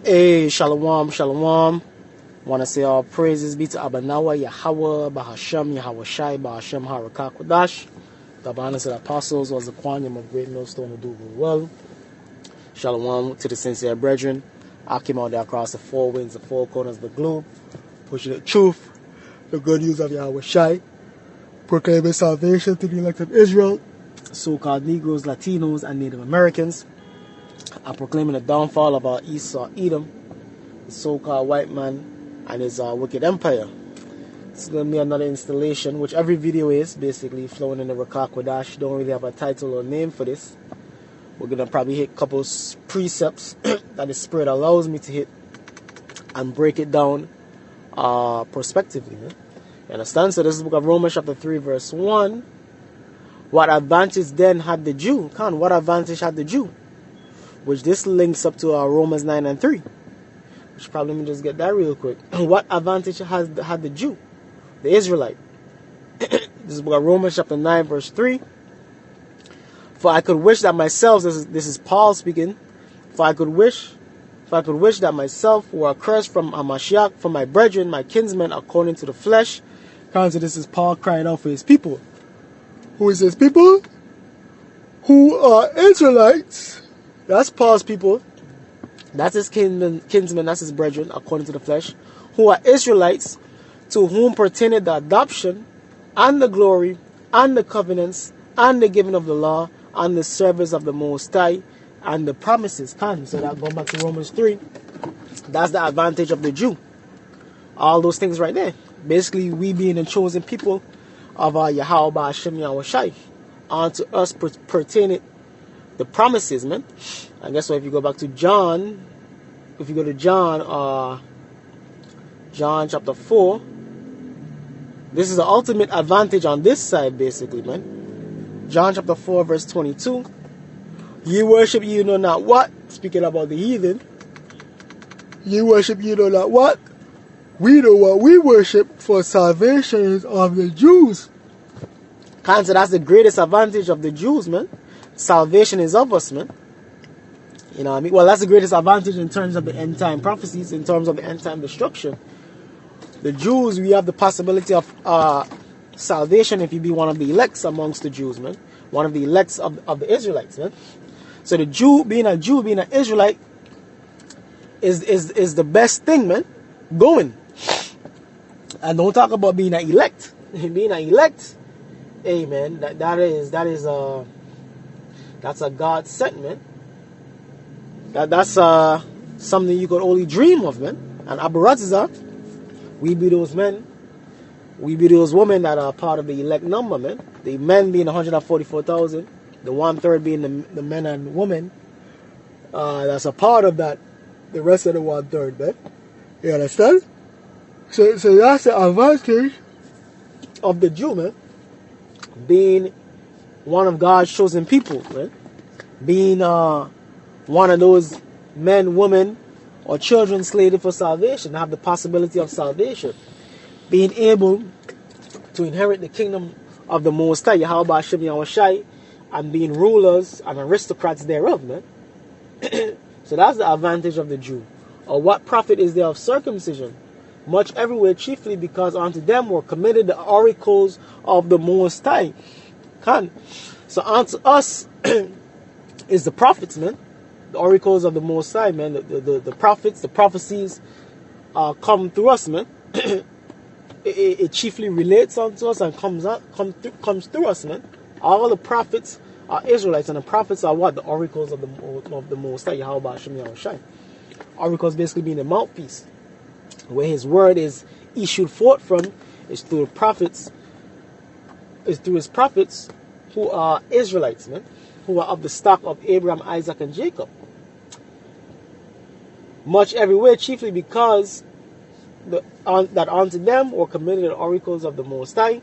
Hey, shalom, shalom. Want to say all praises be to Abanawa, Yahweh, Bahashem, Yahweh Shai, Bahashem, Harakakwadash. The abundance of the apostles was the quantum of great millstone to do well. Shalom to the sincere brethren. I came out there across the four winds, the four corners of the globe, pushing the truth, the good news of Yahweh Shai, proclaiming salvation to the elect of Israel, so-called Negroes, Latinos, and Native Americans. I'm proclaiming the downfall of our Esau Edom, the so-called white man and his wicked empire. It's going to be another installation, which every video is, basically, flowing in the Rakakwadash. Don't really have a title or name for this. We're going to probably hit a couple precepts that the Spirit allows me to hit and break it down prospectively. You understand? So this is the book of Romans chapter 3 verse 1. What advantage then had the Jew? What advantage had the Jew? Which this links up to Romans 9 and 3. Which probably let me just get that real quick. What advantage had the Jew? The Israelite. This is the book of Romans chapter 9 verse 3. For I could wish that myself, this is Paul speaking. For I could wish that myself were accursed from Hamashiach, from my brethren, my kinsmen, according to the flesh. So this is Paul crying out for his people. Who is his people? Who are Israelites. That's Paul's people. That's his kinsmen, that's his brethren, according to the flesh. Who are Israelites, to whom pertained the adoption, and the glory, and the covenants, and the giving of the law, and the service of the Most High, and the promises. So that going back to Romans 3, that's the advantage of the Jew. All those things right there. Basically, we being the chosen people of our Yahweh Hashem Yahweh Shai. Unto us pertaining the promises, man. And guess what? If you go back to John, if you go to John chapter 4, this is the ultimate advantage on this side, basically, man. John chapter 4, verse 22. Ye worship ye know not what. Speaking about the heathen. Ye worship ye know not what. We know what we worship, for salvation is of the Jews. So that's the greatest advantage of the Jews, man. Salvation is of us, man. You know what I mean? Well, that's the greatest advantage in terms of the end time prophecies, in terms of the end time destruction. The Jews, we have the possibility of salvation if you be one of the elects amongst the Jews, man. One of the elects of the Israelites, man. So the Jew, being an Israelite, is the best thing, man. Going. And don't talk about being an elect. Being an elect, hey, man, that's a God sent, man. That's something you could only dream of, man. And Abarazza, we be those men, we be those women that are part of the elect number, man. The men being 144,000, the 1/3 being the men and women. That's a part of that. The rest of the 1/3, man. You understand? So that's the advantage of the Jew, man. Being one of God's chosen people, man. Being one of those men, women, or children slated for salvation, have the possibility of salvation. Being able to inherit the kingdom of the Most High, Yahweh Hashem Yahweh Shai, and being rulers and aristocrats thereof, man. So that's the advantage of the Jew. Or what profit is there of circumcision? Much everywhere, chiefly because unto them were committed the oracles of the Most High. So unto us is the prophets, man. The oracles of the Most High, man. The prophets, the prophecies come through us, man. It chiefly relates unto us and comes through us, man. All the prophets are Israelites, and the prophets are what? The oracles of the Most High, Yahweh Hashem Yahweh Shai. Oracles basically being the mouthpiece, where his word is issued forth from, is through the prophets, is through his prophets, who are Israelites, man, who are of the stock of Abraham, Isaac, and Jacob. Much everywhere, chiefly because that unto them were committed the oracles of the Most High.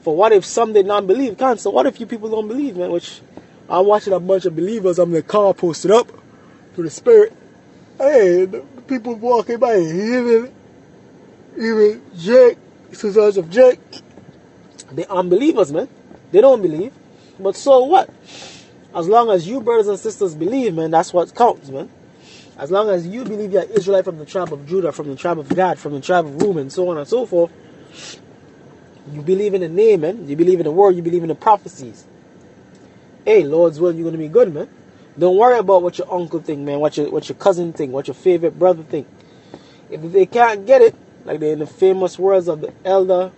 For what if some did not believe? So what if you people don't believe, man? Which I'm watching a bunch of believers. I'm in the car posted up to the Spirit. Hey, the people walking by, even Jake, sisters of Jake, they unbelievers, man. They don't believe. But so what? As long as you brothers and sisters believe, man, that's what counts, man. As long as you believe you're Israelite from the tribe of Judah, from the tribe of Gad, from the tribe of Reuben, so on and so forth, you believe in the name, man. You believe in the word, you believe in the prophecies. Hey, Lord's will, you're going to be good, man. Don't worry about what your uncle think, man, what your cousin think, what your favorite brother think. If they can't get it, like in the famous words of the elder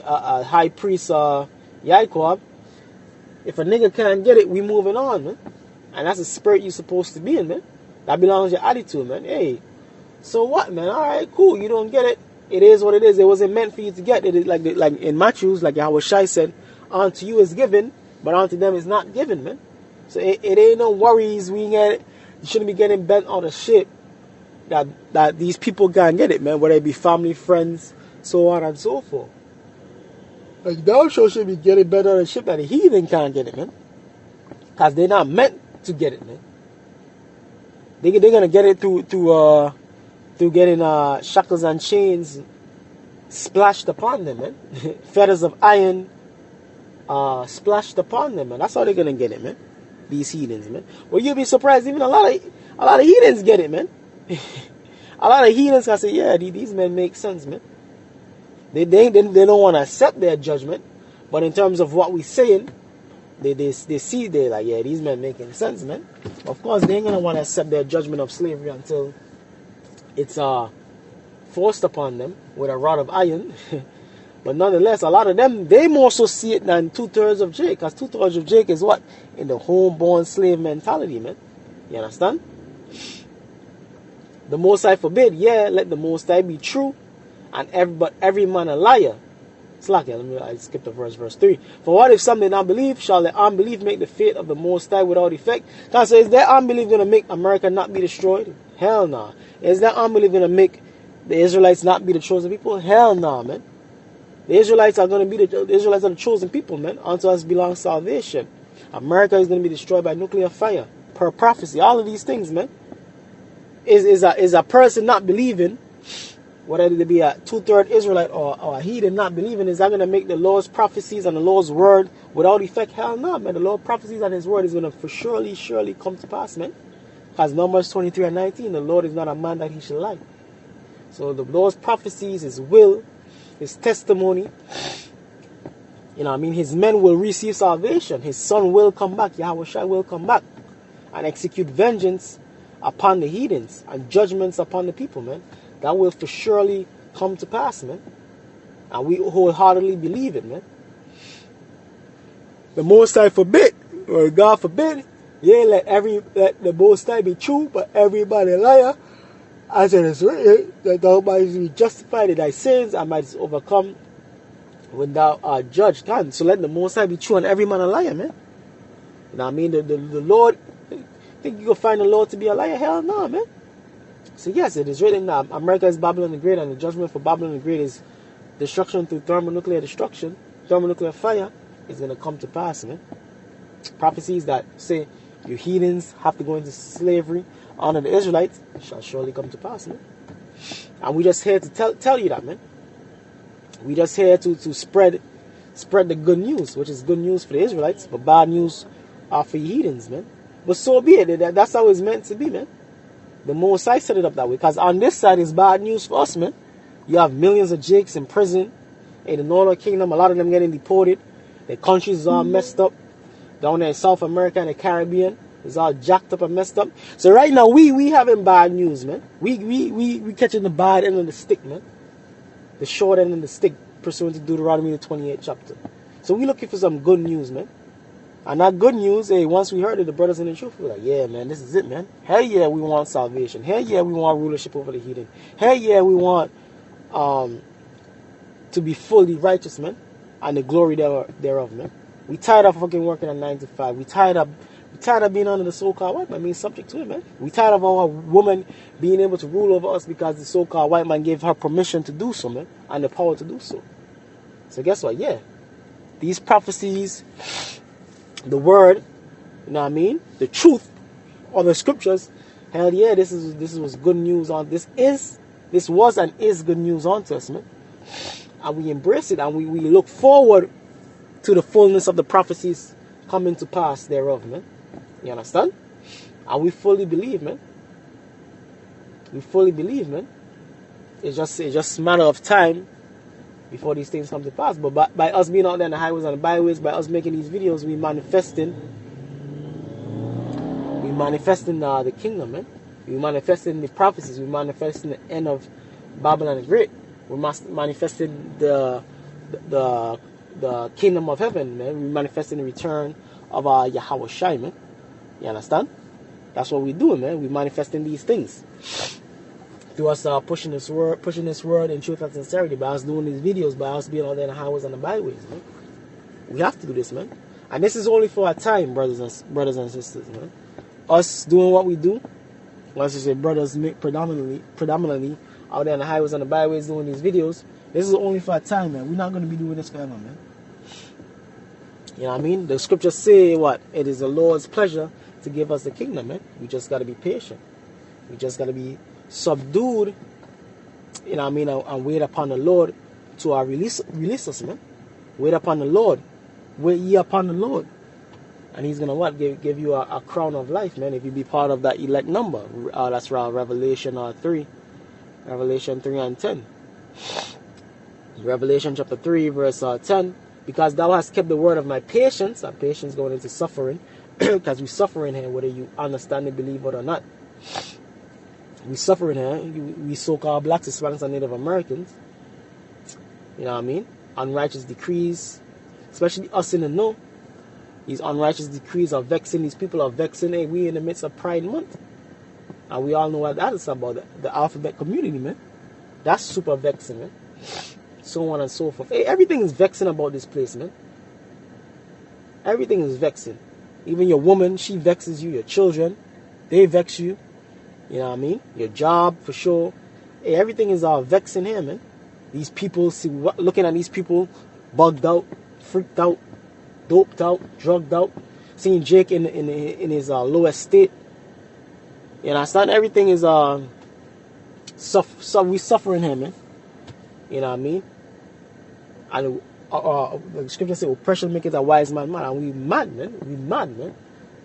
high priest Yaakov, if a nigga can't get it, we moving on, man. And that's the spirit you're supposed to be in, man. That belongs to your attitude, man. Hey, so what, man? All right, cool. You don't get it. It is what it is. It wasn't meant for you to get it. It like in Matthew, like Yahweh Shai said, unto you is given, but unto them is not given, man. So it ain't no worries. You shouldn't be getting bent on the shit that these people can't get it, man. Whether it be family, friends, so on and so forth. Like, thou should be getting bent on the shit that the heathen can't get it, man. Because they're not meant to get it, man. They're gonna get it through getting shackles and chains splashed upon them, man. Fetters of iron splashed upon them, man. That's how they're gonna get it, man. These heathens, man. Well, you'll be surprised. Even a lot of heathens get it, man. A lot of heathens can say, yeah, these men make sense, man. They don't want to accept their judgment, but in terms of what we're saying, they see, they're like, yeah, these men making sense, man. Of course, they ain't gonna want to accept their judgment of slavery until it's forced upon them with a rod of iron. But nonetheless, a lot of them, they more so see it than 2/3 of Jake, because 2/3 of Jake is what? In the homeborn slave mentality, man. You understand? The Most High forbid, yeah, let the Most High be true, but every man a liar. Slack it, I skipped the verse 3. For what if some did not believe? Shall their unbelief make the fate of the Most High without effect? So is their unbelief going to make America not be destroyed? Hell nah. Is their unbelief going to make the Israelites not be the chosen people? Hell nah, man. The Israelites are going to be the Israelites are the chosen people, man. Unto us belongs salvation. America is going to be destroyed by nuclear fire, per prophecy. All of these things, man. Is a person not believing, whether it be a 2/3 Israelite or a heathen not believing, is that going to make the Lord's prophecies and the Lord's word without effect? Hell no, man. The Lord's prophecies and his word is going to for surely come to pass, man. Because Numbers 23:19, the Lord is not a man that he should lie. So the Lord's prophecies, his will, his testimony, you know what I mean, his men will receive salvation. His son will come back. Yahweh Shai will come back and execute vengeance upon the heathens and judgments upon the people, man. That will for surely come to pass, man. And we wholeheartedly believe it, man. The Most High forbid, or God forbid, yeah, let the Most High be true, but everybody a liar. As it is written, that thou mightest be justified in thy sins and mightest overcome when thou art judged. God, so let the Most High be true and every man a liar, man. You know what I mean? The Lord, think you can find the Lord to be a liar? Hell no, man. So yes, it is written that America is Babylon the Great, and the judgment for Babylon the Great is destruction through thermonuclear destruction. Thermonuclear fire is going to come to pass, man. Prophecies that say you heathens have to go into slavery under the Israelites shall surely come to pass, man. And we just here to tell you that, man. We just here to spread the good news, which is good news for the Israelites, but bad news for you heathens, man. But so be it. That's how it's meant to be, man. The Most High set it up that way. Because on this side is bad news for us, man. You have millions of Jakes in prison in the Northern Kingdom. A lot of them getting deported. Their countries is all messed up. Down there in South America and the Caribbean, it's all jacked up and messed up. So right now, we having bad news, man. We catching the bad end of the stick, man. The short end of the stick, pursuant to Deuteronomy the 28th chapter. So we looking for some good news, man. And that good news, hey, once we heard it, the brothers in the truth were like, yeah, man, this is it, man. Hell yeah, we want salvation. Hell yeah, we want rulership over the heathen. Hell yeah, we want to be fully righteous, man. And the glory thereof, man. We tired of fucking working a 9 to 5. We tired of being under the so-called white man, being subject to it, man. We tired of our woman being able to rule over us because the so-called white man gave her permission to do so, man. And the power to do so. So guess what? Yeah. These prophecies, the word, you know what I mean? The truth of the scriptures, hell yeah, this was good news on this was and is good news onto us, man. And we embrace it and we look forward to the fullness of the prophecies coming to pass thereof, man. You understand? And we fully believe, man. We fully believe, man. It's just a matter of time before these things come to pass. But by us being out there on the highways and the byways, by us making these videos, we manifesting the kingdom, man. We manifesting the prophecies. We manifesting the end of Babylon the Great. We manifesting the kingdom of heaven, man. We manifesting the return of our Yahweh Shai, man. You understand? That's what we're doing, man. We're manifesting these things through us pushing this word in truth and sincerity, by us doing these videos, by us being out there in the highways and the byways, man. We have to do this, man. And this is only for a time, brothers and sisters, man. Us doing what we do, let's just say brothers predominantly out there in the highways and the byways doing these videos, this is only for a time, man. We're not going to be doing this forever, man. You know what I mean? The scriptures say what? It is the Lord's pleasure to give us the kingdom, man. We just got to be patient. We just got to be subdued, you know what I mean, and wait upon the Lord to release us, man. Wait upon the Lord. Wait ye upon the Lord. And he's going to what? Give you a crown of life, man, if you be part of that elect number. That's Revelation 3. Revelation 3 and 10. Revelation chapter 3 verse 10. Because thou hast kept the word of my patience, and patience going into suffering, because we suffering here, whether you understand and believe it or not. We suffering here, we so-called blacks, Hispanics, and Native Americans. You know what I mean? Unrighteous decrees, especially us in the know. These unrighteous decrees are vexing, these people are vexing. Hey, we in the midst of Pride Month. And we all know what that is about, the alphabet community, man. That's super vexing, man. So on and so forth. Hey, everything is vexing about this place, man. Everything is vexing. Even your woman, she vexes you. Your children, they vex you. You know what I mean? Your job, for sure. Hey, everything is vexing here, man. These people, looking at these people, bugged out, freaked out, doped out, drugged out. Seeing Jake in his lowest state. You understand? Everything is we suffering here, man. You know what I mean? And the scripture says, oppression maketh a wise man mad. And we mad, man. We mad, man.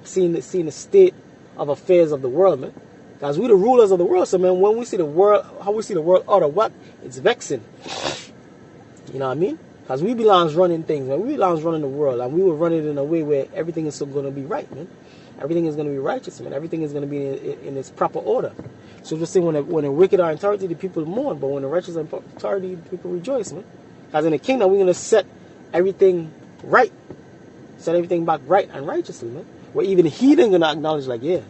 Seeing the state of affairs of the world, man. Because we the rulers of the world. So, man, when we see the world, how we see the world out of whack, it's vexing. You know what I mean? Because we belongs running things, man. We belongs running the world. And we will run it in a way where everything is still going to be right, man. Everything is going to be righteous, man. Everything is going to be in its proper order. So just say when the wicked are in authority, the people mourn. But when the righteous are in authority, the people rejoice, man. Because in the kingdom, we're going to set everything right. Set everything back right and righteously, man. Where even the heathen going to acknowledge, like, yeah,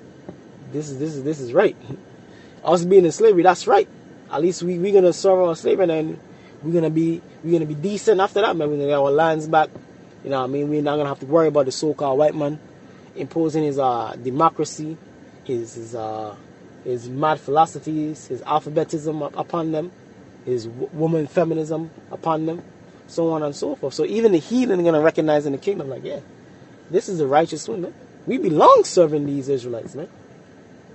this is right. Us being in slavery, that's right. At least we're going to serve our slavery, and then we're going to be decent after that, man. We're going to get our lands back. You know what I mean? We're not going to have to worry about the so-called white man imposing his democracy, his mad philosophies, his alphabetism upon them, his woman feminism upon them, so on and so forth. So even the heathen are going to recognize in the kingdom, like, yeah, this is the righteous one, man. We belong serving these Israelites, man.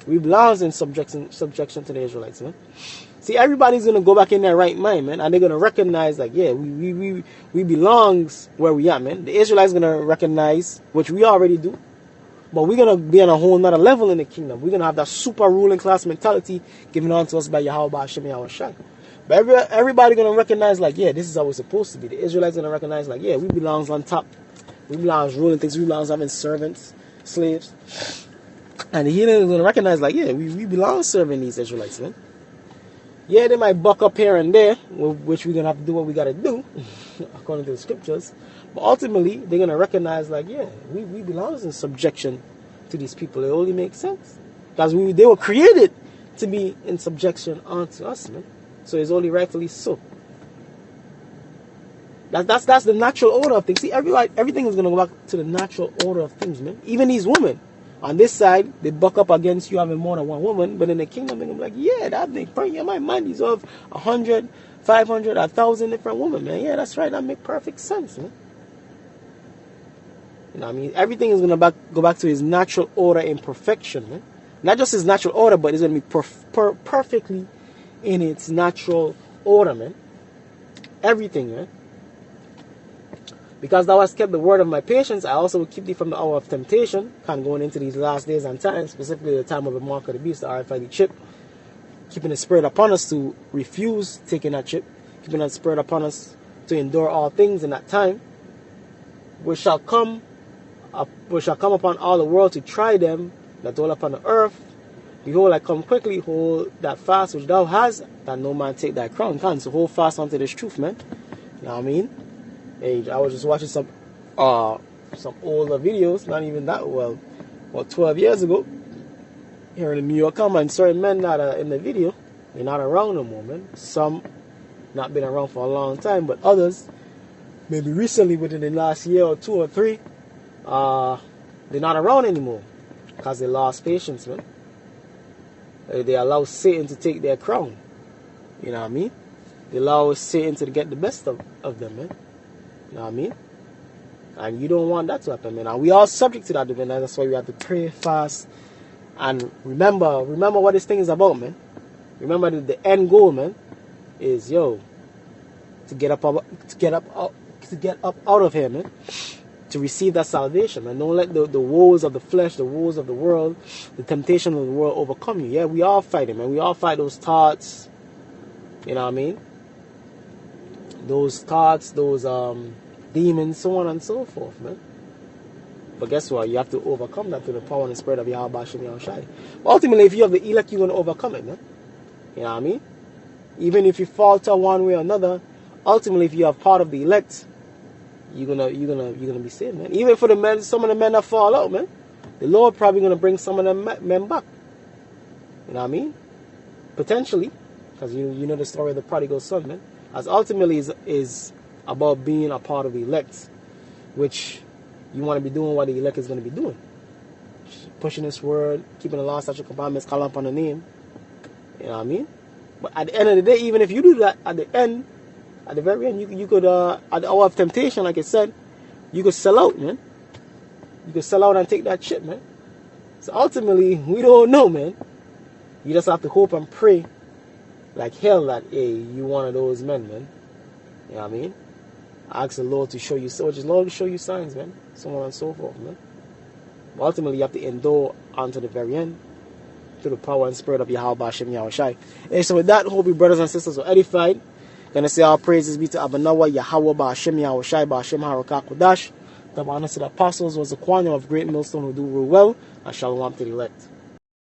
We belong in subjection to the Israelites, man. See, everybody's going to go back in their right mind, man, and they're going to recognize, like, yeah, we belongs where we are, man. The Israelites going to recognize, which we already do, but we're going to be on a whole nother level in the kingdom. We're going to have that super ruling class mentality given on to us by Yahweh Hashem Yahweh Shai. But everybody going to recognize, like, yeah, this is how it's supposed to be. The Israelites going to recognize, like, yeah, we belongs on top. We belongs ruling things. We belongs having servants, slaves. And the heathen is going to recognize, like, yeah, we belong serving these Israelites, man. Yeah, they might buck up here and there, which we're going to have to do what we got to do, according to the scriptures. But ultimately, they're going to recognize, like, yeah, we belong in subjection to these people. It only makes sense. Because they were created to be in subjection unto us, man. So it's only rightfully so. That's the natural order of things. See, everything is going to go back to the natural order of things, man. Even these women. On this side, they buck up against you having more than one woman. But in the kingdom, they're going to be like, yeah, that thing, yeah, my mind deserves 100, 500, 1,000 different women, man. Yeah, that's right. That makes perfect sense, man. You know what I mean? Everything is going to go back to his natural order in perfection, man. Not just his natural order, but it's going to be perfectly in its natural order, man. Everything, man. Because thou hast kept the word of my patience, I also will keep thee from the hour of temptation, kind of going into these last days and times, specifically the time of the mark of the beast, the RFID chip, keeping the spirit upon us to refuse taking that chip, keeping that spirit upon us to endure all things in that time, which shall come upon all the world to try them that dwell upon the earth. Behold, I come quickly. Hold that fast which thou hast, that no man take thy crown. So hold fast unto this truth, man. You know what I mean? Hey, I was just watching some older videos, not even that well, 12 years ago, here in New York, and certain men that are in the video, they're not around no more, man. Some not been around for a long time, but others, maybe recently within the last year or 2 or 3, they're not around anymore because they lost patience, man. They allow Satan to take their crown. You know what I mean? They allow Satan to get the best of them, man. You know what I mean? And you don't want that to happen, man. And we are subject to that, man. That's why we have to pray, fast, and remember what this thing is about, man. Remember that the end goal, man, is to get up out of here, man. To receive that salvation, and don't let the woes of the flesh, the woes of the world, the temptation of the world overcome you. Yeah, we all fighting, man. We all fight those thoughts. You know what I mean? Those thoughts, those demons, so on and so forth, man. But guess what? You have to overcome that through the power and the spirit of Yahweh Shem Yahushai. Ultimately, if you have the elect, you're going to overcome it, man. You know what I mean? Even if you falter one way or another, ultimately, if you are part of the elect, you're gonna be saved, man. Even for the men, some of the men that fall out, man, the Lord probably gonna bring some of them men back. You know what I mean? Potentially, because you know the story of the prodigal son, man. As ultimately is about being a part of the elect, which you want to be doing what the elect is going to be doing, pushing this word, keeping the law, statutes, commandments, calling upon the name. You know what I mean? But at the end of the day, even if you do that, at the very end, you could, at the hour of temptation, like I said, you could sell out, man. You could sell out and take that chip, man. So ultimately, we don't know, man. You just have to hope and pray like hell that, hey, you one of those men, man. You know what I mean? Ask the Lord to show you, so just Lord to show you signs, man. So on and so forth, man. But ultimately, you have to endure unto the very end through the power and spirit of Yahweh Shem Yahushai. And so with that, hope you brothers and sisters are edified. Gonna say all praises be to Abanawa, Yahweh, Ba'ashem, Yahushai, Ba'ashem, Harakah, Kodash. The honor to the apostles was the quantum of great millstone who do rule well, and shalom to the elect.